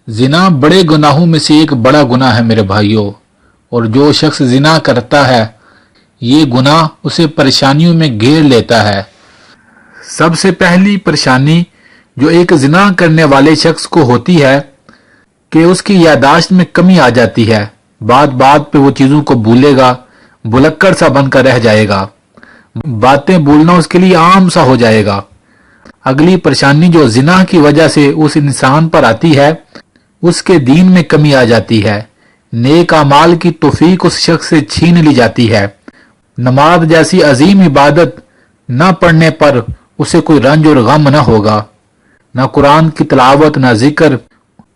زنا بڑے گناہوں میں سے ایک بڑا گناہ ہے میرے بھائیوں، اور جو شخص زنا کرتا ہے یہ گناہ اسے پریشانیوں میں گھیر لیتا ہے۔ سب سے پہلی پریشانی جو ایک زنا کرنے والے شخص کو ہوتی ہے کہ اس کی یادداشت میں کمی آ جاتی ہے، بات بات پہ وہ چیزوں کو بھولے گا، بھلکڑ سا بن کر رہ جائے گا، باتیں بھولنا اس کے لیے عام سا ہو جائے گا۔ اگلی پریشانی جو زنا کی وجہ سے اس انسان پر آتی ہے، اس کے دین میں کمی آ جاتی ہے، نیک اعمال کی توفیق اس شخص سے چھین لی جاتی ہے۔ نماز جیسی عظیم عبادت نہ پڑھنے پر اسے کوئی رنج اور غم نہ ہوگا، نہ قرآن کی تلاوت، نہ ذکر،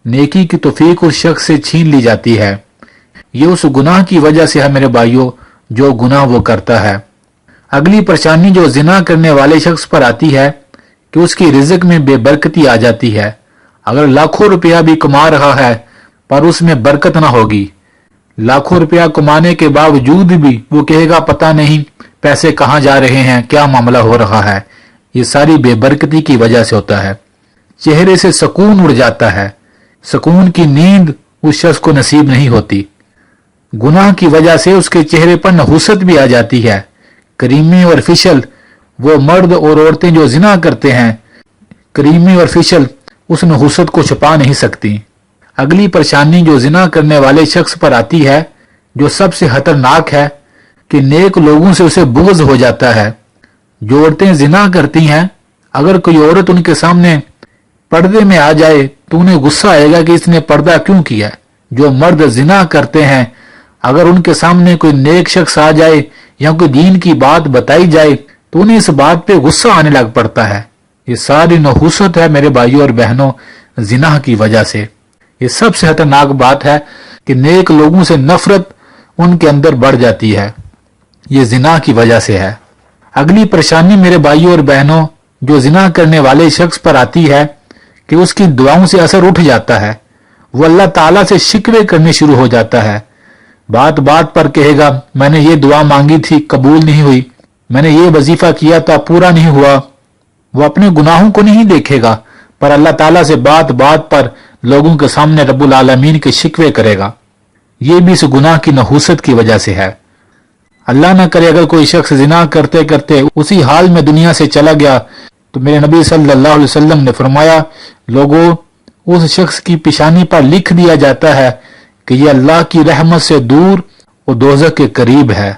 نیکی کی توفیق اس شخص سے چھین لی جاتی ہے۔ یہ اس گناہ کی وجہ سے ہے میرے بھائیوں جو گناہ وہ کرتا ہے۔ اگلی پریشانی جو زنا کرنے والے شخص پر آتی ہے کہ اس کی رزق میں بے برکتی آ جاتی ہے۔ اگر لاکھوں روپیہ بھی کما رہا ہے پر اس میں برکت نہ ہوگی، لاکھوں روپیہ کمانے کے باوجود بھی وہ کہے گا پتہ نہیں پیسے کہاں جا رہے ہیں، کیا معاملہ ہو رہا ہے۔ یہ ساری بے برکتی کی وجہ سے ہوتا ہے۔ چہرے سے سکون اڑ جاتا ہے، سکون کی نیند اس شخص کو نصیب نہیں ہوتی۔ گناہ کی وجہ سے اس کے چہرے پر نحوست بھی آ جاتی ہے۔ کریمی اور فشل، وہ مرد اور عورتیں جو زنا کرتے ہیں، کریمی اور فشل اس نحوست کو چھپا نہیں سکتی۔ اگلی پریشانی جو زنا کرنے والے شخص پر آتی ہے، جو سب سے خطرناک ہے، کہ نیک لوگوں سے اسے بغض ہو جاتا ہے۔ جو عورتیں زنا کرتی ہیں، اگر کوئی عورت ان کے سامنے پردے میں آ جائے تو انہیں غصہ آئے گا کہ اس نے پردہ کیوں کیا۔ جو مرد زنا کرتے ہیں، اگر ان کے سامنے کوئی نیک شخص آ جائے یا کوئی دین کی بات بتائی جائے تو انہیں اس بات پہ غصہ آنے لگ پڑتا ہے۔ یہ ساری نحوست ہے میرے بھائیوں اور بہنوں زنا کی وجہ سے۔ یہ سب سے خطرناک بات ہے کہ نیک لوگوں سے نفرت ان کے اندر بڑھ جاتی ہے، یہ زنا کی وجہ سے ہے۔ اگلی پریشانی میرے بھائیوں اور بہنوں جو زنا کرنے والے شخص پر آتی ہے کہ اس کی دعاؤں سے اثر اٹھ جاتا ہے، وہ اللہ تعالیٰ سے شکوے کرنے شروع ہو جاتا ہے۔ بات بات پر کہے گا میں نے یہ دعا مانگی تھی قبول نہیں ہوئی، میں نے یہ وظیفہ کیا تھا پورا نہیں ہوا۔ وہ اپنے گناہوں کو نہیں دیکھے گا پر اللہ تعالیٰ سے بات بات پر لوگوں کے سامنے رب العالمین کے شکوے کرے گا۔ یہ بھی اس گناہ کی نحوست کی وجہ سے ہے۔ اللہ نہ کرے اگر کوئی شخص زنا کرتے کرتے اسی حال میں دنیا سے چلا گیا تو میرے نبی صلی اللہ علیہ وسلم نے فرمایا لوگوں اس شخص کی پیشانی پر لکھ دیا جاتا ہے کہ یہ اللہ کی رحمت سے دور اور دوزخ کے قریب ہے۔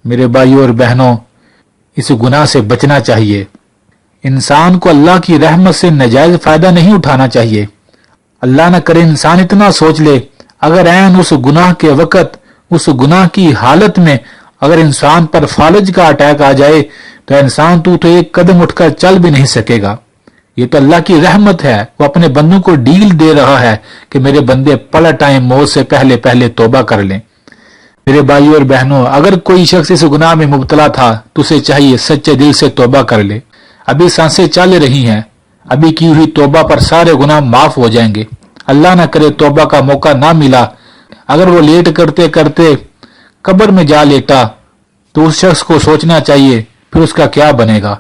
میرے بھائیوں اور بہنوں اس گناہ سے بچنا چاہیے۔ انسان کو اللہ کی رحمت سے ناجائز فائدہ نہیں اٹھانا چاہیے۔ اللہ نہ کرے انسان اتنا سوچ لے اگر عین اس گناہ کے وقت، اس گناہ کی حالت میں اگر انسان پر فالج کا اٹیک آ جائے تو انسان تو ایک قدم اٹھ کر چل بھی نہیں سکے گا۔ یہ تو اللہ کی رحمت ہے، وہ اپنے بندوں کو ڈیل دے رہا ہے کہ میرے بندے پلٹ آئیں، موت سے پہلے پہلے توبہ کر لیں۔ میرے بھائیوں اور بہنوں اگر کوئی شخص اس گناہ میں مبتلا تھا تو اسے چاہیے سچے دل سے توبہ کر لے۔ ابھی سانسیں چل رہی ہیں، ابھی کی ہوئی توبہ پر سارے گناہ معاف ہو جائیں گے۔ اللہ نہ کرے توبہ کا موقع نہ ملا، اگر وہ لیٹ کرتے کرتے قبر میں جا لیٹا تو اس شخص کو سوچنا چاہیے پھر اس کا کیا بنے گا۔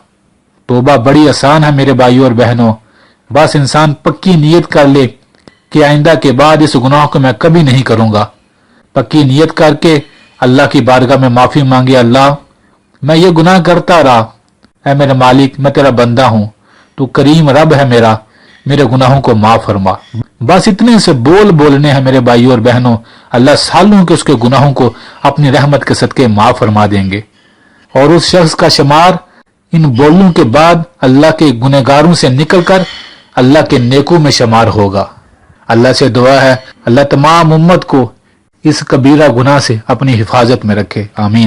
توبہ بڑی آسان ہے میرے بھائیوں اور بہنوں، بس انسان پکی نیت کر لے کہ آئندہ کے بعد اس گناہ کو میں کبھی نہیں کروں گا۔ پکی نیت کر کے اللہ کی بارگاہ میں معافی مانگے، اللہ میں یہ گناہ کرتا رہا، اے میرے مالک میں تیرا بندہ ہوں، تو کریم رب ہے میرا، میرے گناہوں کو معاف فرما۔ بس اتنے سے بولنے ہیں میرے بھائیوں اور بہنوں، اللہ سالوں کے اس کے گناہوں کو اپنی رحمت کے صدقے معاف فرما دیں گے، اور اس شخص کا شمار ان بولوں کے بعد اللہ کے گنہگاروں سے نکل کر اللہ کے نیکوں میں شمار ہوگا۔ اللہ سے دعا ہے اللہ تمام امت کو اس کبیرہ گناہ سے اپنی حفاظت میں رکھے، آمین۔